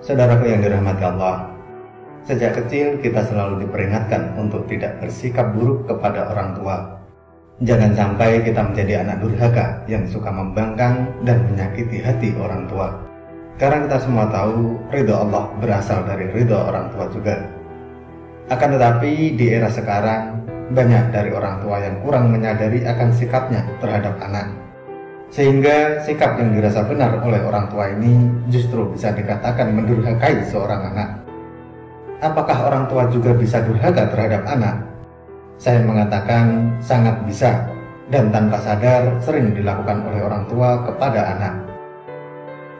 Saudaraku yang dirahmati Allah, sejak kecil kita selalu diperingatkan untuk tidak bersikap buruk kepada orang tua. Jangan sampai kita menjadi anak durhaka yang suka membangkang dan menyakiti hati orang tua. Karena kita semua tahu ridho Allah berasal dari ridho orang tua juga. Akan tetapi di era sekarang, banyak dari orang tua yang kurang menyadari akan sikapnya terhadap anak. Sehingga sikap yang dirasa benar oleh orang tua ini justru bisa dikatakan mendurhakai seorang anak. Apakah orang tua juga bisa durhaka terhadap anak? Saya mengatakan sangat bisa, dan tanpa sadar sering dilakukan oleh orang tua kepada anak.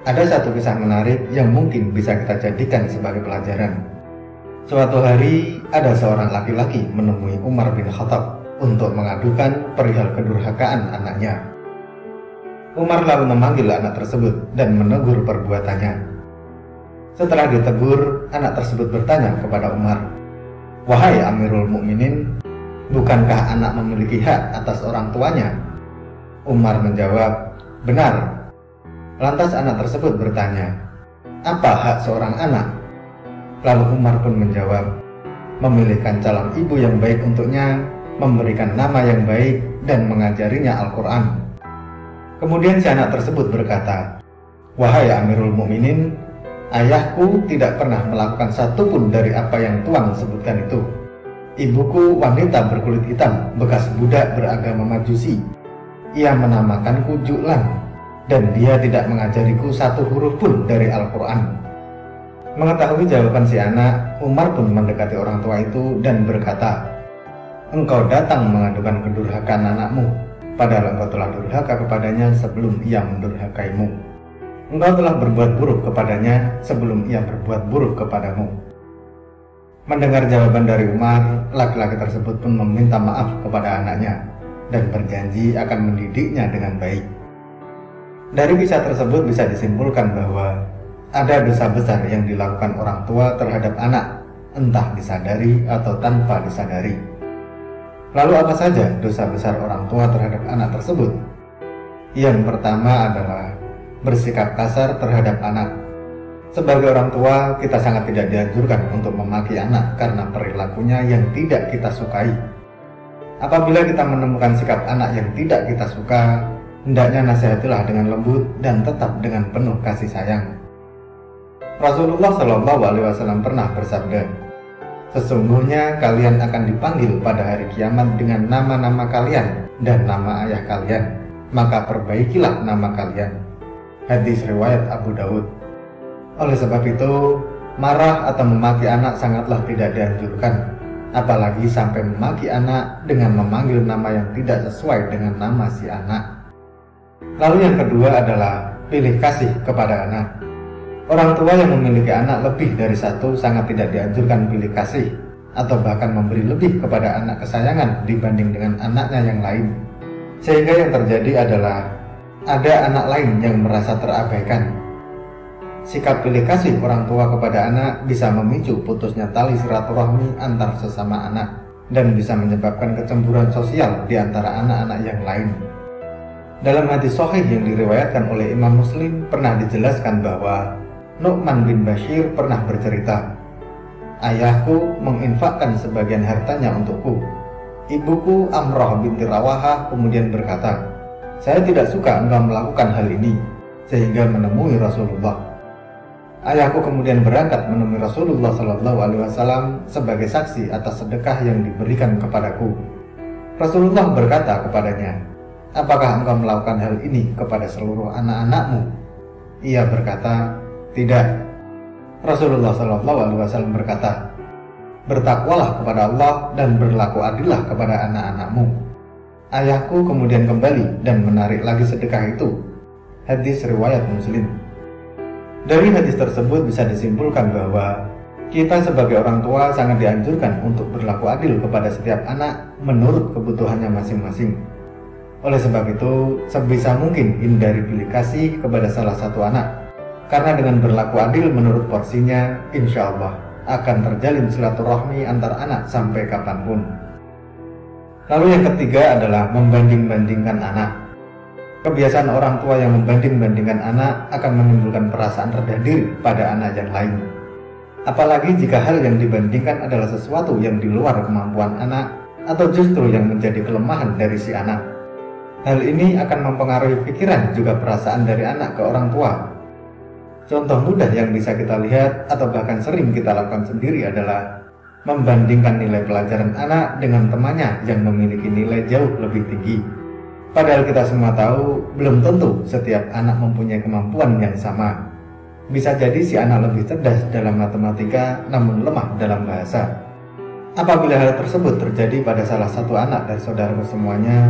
Ada satu kisah menarik yang mungkin bisa kita jadikan sebagai pelajaran. Suatu hari ada seorang laki-laki menemui Umar bin Khattab untuk mengadukan perihal kedurhakaan anaknya. Umar lalu memanggil anak tersebut dan menegur perbuatannya. Setelah ditegur, anak tersebut bertanya kepada Umar, "Wahai Amirul Mukminin, bukankah anak memiliki hak atas orang tuanya?" Umar menjawab, "Benar." Lantas anak tersebut bertanya, "Apa hak seorang anak?" Lalu Umar pun menjawab, "Memilihkan calon ibu yang baik untuknya, memberikan nama yang baik, dan mengajarinya Al-Quran." Kemudian si anak tersebut berkata, "Wahai Amirul Mukminin, ayahku tidak pernah melakukan satupun dari apa yang Tuan sebutkan itu. Ibuku wanita berkulit hitam, bekas budak beragama Majusi. Ia menamakanku Ju'lan, dan dia tidak mengajariku satu huruf pun dari Al-Quran." Mengetahui jawaban si anak, Umar pun mendekati orang tua itu dan berkata, "Engkau datang mengadukan kedurhakaan anakmu, padahal engkau telah durhaka kepadanya sebelum ia mendurhakaimu. Engkau telah berbuat buruk kepadanya sebelum ia berbuat buruk kepadamu." Mendengar jawaban dari Umar, laki-laki tersebut pun meminta maaf kepada anaknya dan berjanji akan mendidiknya dengan baik. Dari kisah tersebut bisa disimpulkan bahwa ada dosa besar yang dilakukan orang tua terhadap anak, entah disadari atau tanpa disadari. Lalu apa saja dosa besar orang tua terhadap anak tersebut? Yang pertama adalah bersikap kasar terhadap anak. Sebagai orang tua, kita sangat tidak dianjurkan untuk memaki anak karena perilakunya yang tidak kita sukai. Apabila kita menemukan sikap anak yang tidak kita suka, hendaknya nasihatilah dengan lembut dan tetap dengan penuh kasih sayang. Rasulullah SAW pernah bersabda, "Sesungguhnya kalian akan dipanggil pada hari kiamat dengan nama-nama kalian dan nama ayah kalian, maka perbaikilah nama kalian." Hadis riwayat Abu Dawud. Oleh sebab itu, marah atau memaki anak sangatlah tidak dianjurkan, apalagi sampai memaki anak dengan memanggil nama yang tidak sesuai dengan nama si anak. Lalu yang kedua adalah pilih kasih kepada anak. Orang tua yang memiliki anak lebih dari satu sangat tidak dianjurkan pilih kasih atau bahkan memberi lebih kepada anak kesayangan dibanding dengan anaknya yang lain. Sehingga yang terjadi adalah ada anak lain yang merasa terabaikan. Sikap pilih kasih orang tua kepada anak bisa memicu putusnya tali silaturahmi antar sesama anak dan bisa menyebabkan kecemburuan sosial di antara anak-anak yang lain. Dalam hadis sahih yang diriwayatkan oleh Imam Muslim pernah dijelaskan bahwa Nu'man bin Bashir pernah bercerita, "Ayahku menginfakkan sebagian hartanya untukku. Ibuku Amrah binti Rawahah kemudian berkata, 'Saya tidak suka engkau melakukan hal ini,' sehingga menemui Rasulullah. Ayahku kemudian berangkat menemui Rasulullah SAW sebagai saksi atas sedekah yang diberikan kepadaku. Rasulullah berkata kepadanya, 'Apakah engkau melakukan hal ini kepada seluruh anak-anakmu?' Ia berkata, 'Tidak.' Rasulullah SAW berkata, 'Bertakwalah kepada Allah dan berlaku adillah kepada anak-anakmu.' Ayahku kemudian kembali dan menarik lagi sedekah itu. Hadis riwayat Muslim. Dari hadis tersebut bisa disimpulkan bahwa kita sebagai orang tua sangat dianjurkan untuk berlaku adil kepada setiap anak menurut kebutuhannya masing-masing. Oleh sebab itu, sebisa mungkin hindari pilih kasih kepada salah satu anak. Karena dengan berlaku adil menurut porsinya, insya Allah akan terjalin silaturahmi antar anak sampai kapanpun. Lalu yang ketiga adalah membanding-bandingkan anak. Kebiasaan orang tua yang membanding-bandingkan anak akan menimbulkan perasaan rendah diri pada anak yang lain. Apalagi jika hal yang dibandingkan adalah sesuatu yang di luar kemampuan anak atau justru yang menjadi kelemahan dari si anak. Hal ini akan mempengaruhi pikiran juga perasaan dari anak ke orang tua. Contoh mudah yang bisa kita lihat atau bahkan sering kita lakukan sendiri adalah membandingkan nilai pelajaran anak dengan temannya yang memiliki nilai jauh lebih tinggi. Padahal kita semua tahu belum tentu setiap anak mempunyai kemampuan yang sama. Bisa jadi si anak lebih cerdas dalam matematika namun lemah dalam bahasa. Apabila hal tersebut terjadi pada salah satu anak dari saudaraku semuanya,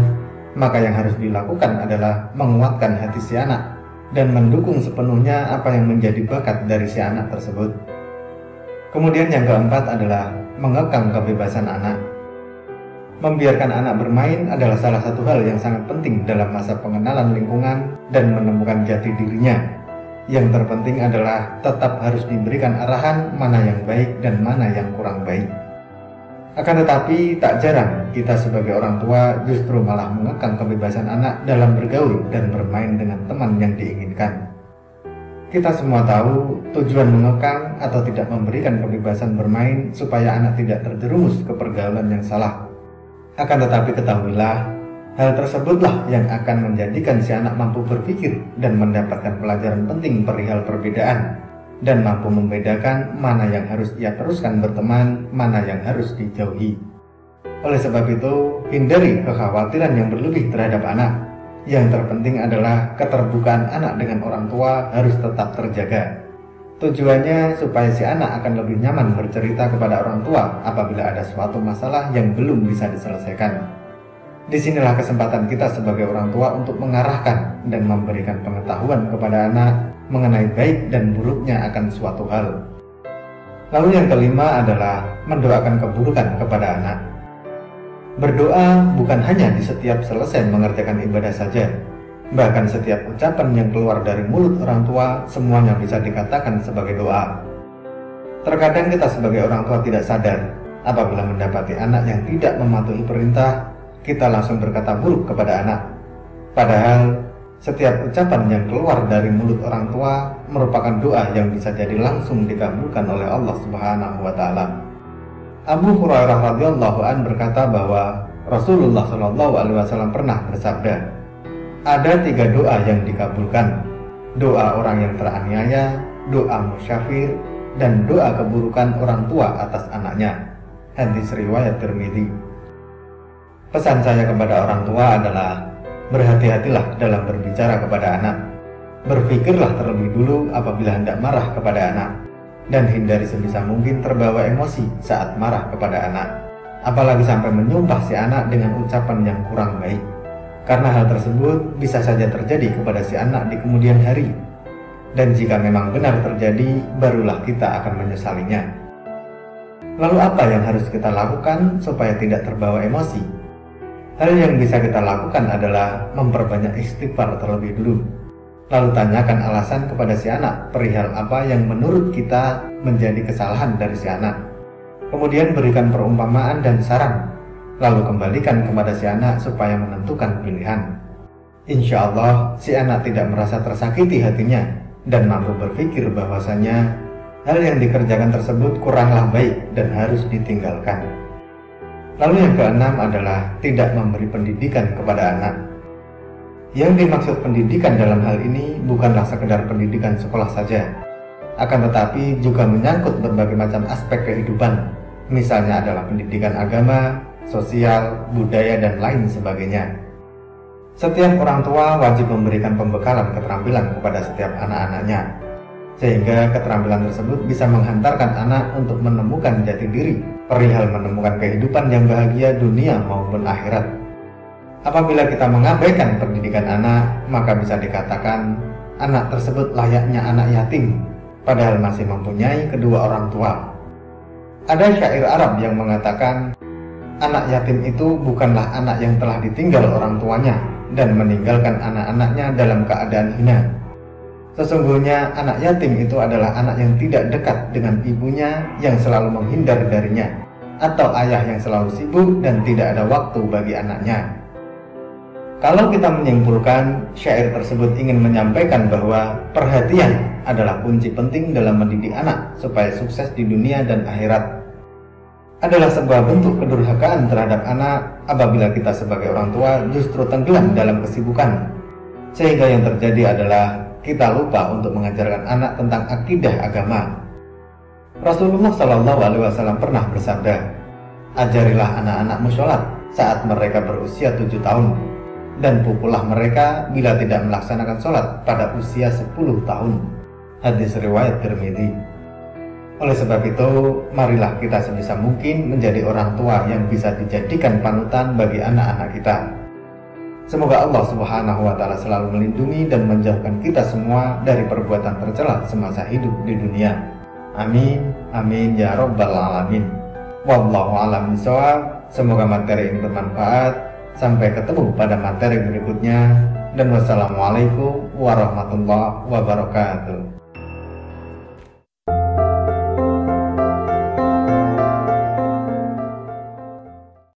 maka yang harus dilakukan adalah menguatkan hati si anak dan mendukung sepenuhnya apa yang menjadi bakat dari si anak tersebut. Kemudian yang keempat adalah mengekang kebebasan anak. Membiarkan anak bermain adalah salah satu hal yang sangat penting dalam masa pengenalan lingkungan dan menemukan jati dirinya. Yang terpenting adalah tetap harus diberikan arahan mana yang baik dan mana yang kurang baik. Akan tetapi tak jarang kita sebagai orang tua justru malah mengekang kebebasan anak dalam bergaul dan bermain dengan teman yang diinginkan. Kita semua tahu tujuan mengekang atau tidak memberikan kebebasan bermain supaya anak tidak terjerumus ke pergaulan yang salah. Akan tetapi ketahuilah, hal tersebutlah yang akan menjadikan si anak mampu berpikir dan mendapatkan pelajaran penting perihal perbedaan, dan mampu membedakan mana yang harus ia teruskan berteman, mana yang harus dijauhi. Oleh sebab itu, hindari kekhawatiran yang berlebih terhadap anak. Yang terpenting adalah keterbukaan anak dengan orang tua harus tetap terjaga. Tujuannya supaya si anak akan lebih nyaman bercerita kepada orang tua apabila ada suatu masalah yang belum bisa diselesaikan. Disinilah kesempatan kita sebagai orang tua untuk mengarahkan dan memberikan pengetahuan kepada anak mengenai baik dan buruknya akan suatu hal. Lalu yang kelima adalah mendoakan keburukan kepada anak. Berdoa bukan hanya di setiap selesai mengerjakan ibadah saja. Bahkan setiap ucapan yang keluar dari mulut orang tua semuanya bisa dikatakan sebagai doa. Terkadang kita sebagai orang tua tidak sadar apabila mendapati anak yang tidak mematuhi perintah, kita langsung berkata buruk kepada anak. Padahal setiap ucapan yang keluar dari mulut orang tua merupakan doa yang bisa jadi langsung dikabulkan oleh Allah Subhanahu wa taala. Abu Hurairah radhiyallahu an berkata bahwa Rasulullah Shallallahu alaihi wasallam pernah bersabda, ada 3 doa yang dikabulkan: doa orang yang teraniaya, doa musyafir, dan doa keburukan orang tua atas anaknya. Hadis riwayat Tirmidzi. Pesan saya kepada orang tua adalah berhati-hatilah dalam berbicara kepada anak. Berpikirlah terlebih dulu apabila hendak marah kepada anak, dan hindari sebisa mungkin terbawa emosi saat marah kepada anak, apalagi sampai menyumpah si anak dengan ucapan yang kurang baik. Karena hal tersebut bisa saja terjadi kepada si anak di kemudian hari. Dan jika memang benar terjadi, barulah kita akan menyesalinya. Lalu apa yang harus kita lakukan supaya tidak terbawa emosi? Hal yang bisa kita lakukan adalah memperbanyak istighfar terlebih dulu. Lalu tanyakan alasan kepada si anak perihal apa yang menurut kita menjadi kesalahan dari si anak. Kemudian berikan perumpamaan dan saran. Lalu kembalikan kepada si anak supaya menentukan pilihan. Insya Allah si anak tidak merasa tersakiti hatinya dan mampu berpikir bahwasanya hal yang dikerjakan tersebut kuranglah baik dan harus ditinggalkan. Lalu yang keenam adalah tidak memberi pendidikan kepada anak. Yang dimaksud pendidikan dalam hal ini bukanlah sekedar pendidikan sekolah saja, akan tetapi juga menyangkut berbagai macam aspek kehidupan. Misalnya adalah pendidikan agama, sosial, budaya, dan lain sebagainya. Setiap orang tua wajib memberikan pembekalan keterampilan kepada setiap anak-anaknya, sehingga keterampilan tersebut bisa menghantarkan anak untuk menemukan jati diri perihal menemukan kehidupan yang bahagia dunia maupun akhirat. Apabila kita mengabaikan pendidikan anak, maka bisa dikatakan anak tersebut layaknya anak yatim, padahal masih mempunyai kedua orang tua. Ada syair Arab yang mengatakan, anak yatim itu bukanlah anak yang telah ditinggal orang tuanya dan meninggalkan anak-anaknya dalam keadaan hina. Sesungguhnya anak yatim itu adalah anak yang tidak dekat dengan ibunya yang selalu menghindar darinya, atau ayah yang selalu sibuk dan tidak ada waktu bagi anaknya. Kalau kita menyimpulkan, syair tersebut ingin menyampaikan bahwa perhatian adalah kunci penting dalam mendidik anak supaya sukses di dunia dan akhirat. Adalah sebuah bentuk kedurhakaan terhadap anak apabila kita sebagai orang tua justru tenggelam dalam kesibukan, sehingga yang terjadi adalah kita lupa untuk mengajarkan anak tentang akidah agama. Rasulullah SAW pernah bersabda, "Ajarilah anak-anakmu sholat saat mereka berusia 7 tahun, dan pukullah mereka bila tidak melaksanakan sholat pada usia 10 tahun." Hadis riwayat Tirmidzi. Oleh sebab itu, marilah kita sebisa mungkin menjadi orang tua yang bisa dijadikan panutan bagi anak-anak kita. Semoga Allah Subhanahu wa Ta'ala selalu melindungi dan menjauhkan kita semua dari perbuatan tercela semasa hidup di dunia. Amin, amin ya rabbal alamin. Wallahu a'lam bishawab. Semoga materi ini bermanfaat. Sampai ketemu pada materi berikutnya. Dan wassalamualaikum warahmatullahi wabarakatuh.